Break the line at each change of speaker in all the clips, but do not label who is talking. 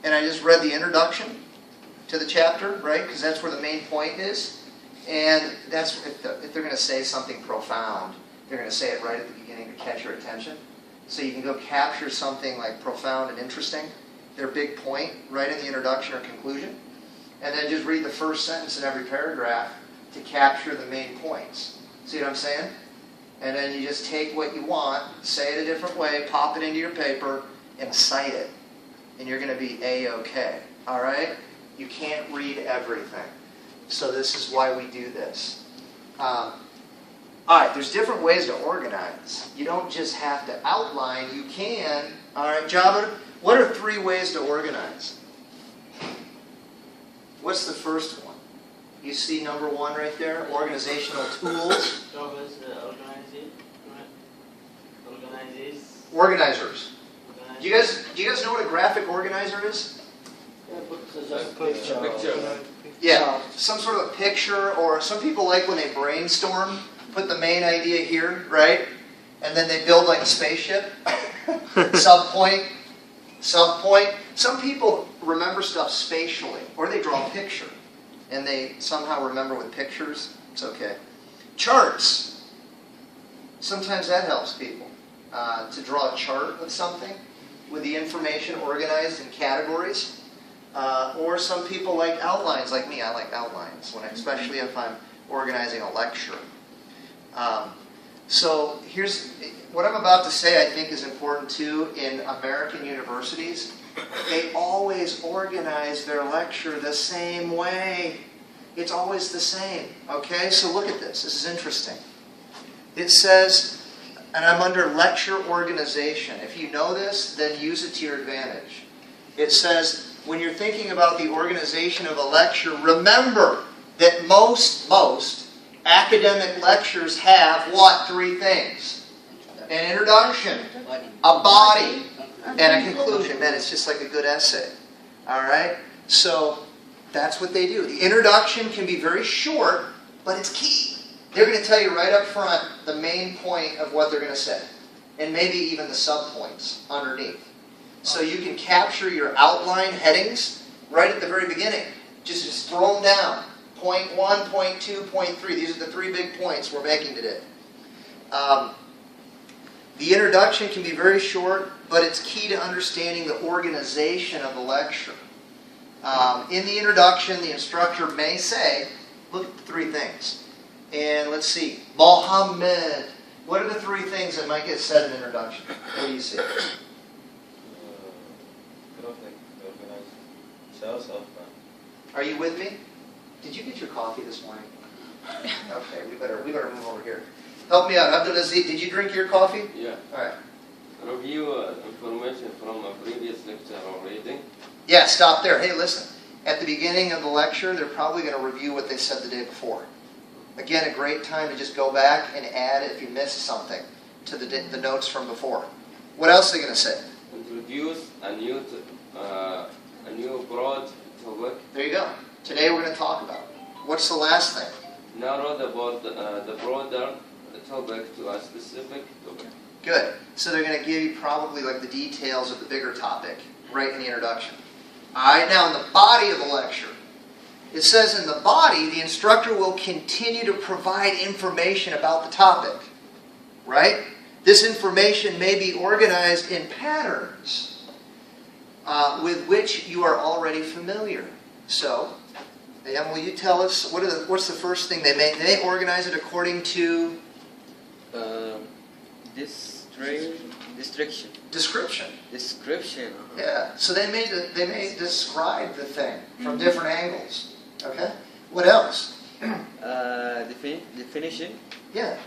and I just read the introduction to the chapter, right? Because that's where the main point is. And that's if they're going to say something profound, they're going to say it right at the beginning to catch your attention. So you can go capture something like profound and interesting, their big point, right in the introduction or conclusion. And then just read the first sentence in every paragraph to capture the main points. See what I'm saying? And then you just take what you want, say it a different way, pop it into your paper, and cite it. And you're going to be A-okay. All right? You can't read everything. So this is why we do this. All right, there's different ways to organize. You don't just have to outline. You can. All right, Jabir, what are 3 ways to organize? What's the first one? You see number 1 right there, organizational tools. Organizers. Do you guys know what a graphic organizer is? Yeah, some sort of a picture, or some people like when they brainstorm, put the main idea here, right? And then they build like a spaceship. Subpoint. Some people remember stuff spatially, or they draw a picture, and they somehow remember with pictures. It's okay. Charts. Sometimes that helps people to draw a chart of something with the information organized in categories. Or some people like outlines, like me. I like outlines, especially if I'm organizing a lecture. So here's what I'm about to say. I think is important too. In American universities, they always organize their lecture the same way. It's always the same. Okay, so look at this. This is interesting. It says, and I'm under lecture organization. If you know this, then use it to your advantage. It says, when you're thinking about the organization of a lecture, remember that most academic lectures have what? 3 things. An introduction, a body, and a conclusion. Man, it's just like a good essay. Alright? So, that's what they do. The introduction can be very short, but it's key. They're going to tell you right up front the main point of what they're going to say. And maybe even the subpoints underneath. So you can capture your outline headings right at the very beginning. Just throw them down. Point 1, point 2, point 3. These are the 3 big points we're making today. The introduction can be very short, but it's key to understanding the organization of the lecture. In the introduction, the instructor may say, look at the 3 things. And let's see. Mohammed. What are the 3 things that might get said in the introduction? What do you see? Are you with me? Did you get your coffee this morning? Okay, we better move over here. Help me out. Abdulaziz, did you drink your coffee?
Yeah.
All right.
Review information from a previous lecture or reading.
Yeah, stop there. Hey, listen. At the beginning of the lecture, they're probably going to review what they said the day before. Again, a great time to just go back and add if you missed something to the notes from before. What else are they going to say?
Introduce a new broad topic.
There you go. Today we're going to talk about. What's the last thing?
Narrow the broader topic to a specific topic.
Good. So they're going to give you probably like the details of the bigger topic right in the introduction. Alright, now in the body of the lecture, it says in the body, the instructor will continue to provide information about the topic. Right? This information may be organized in patterns with which you are already familiar. So, will you tell us, what's the first thing they may? They organize it according to? Description. Yeah. So they may describe the thing from different angles. Okay. What else?
Definition.
Yeah.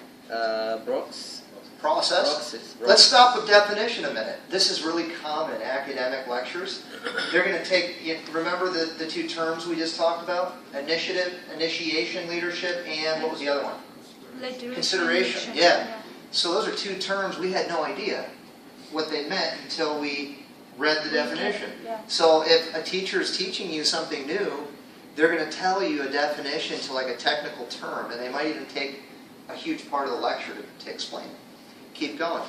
Process.
Process.
Let's stop with definition a minute. This is really common in academic lectures. They're going to take, remember the 2 terms we just talked about? Initiative, initiation, leadership, and what was the other one? Consideration. Yeah. So those are 2 terms we had no idea what they meant until we read the definition.
Yeah.
So if a teacher is teaching you something new, they're going to tell you a definition to like a technical term, and they might even take a huge part of the lecture to explain it. Keep going.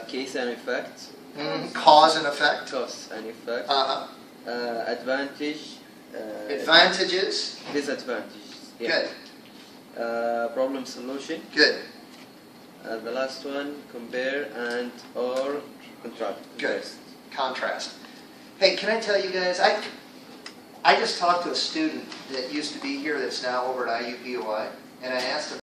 Case and effect.
Cause and effect.
Cause and effect. Advantage.
Advantages.
Disadvantages. Yeah.
Good.
Problem solution.
Good.
The last one, compare and or contrast.
Good. Contrast. Hey, can I tell you guys, I just talked to a student that used to be here that's now over at IUPUI, and I asked him,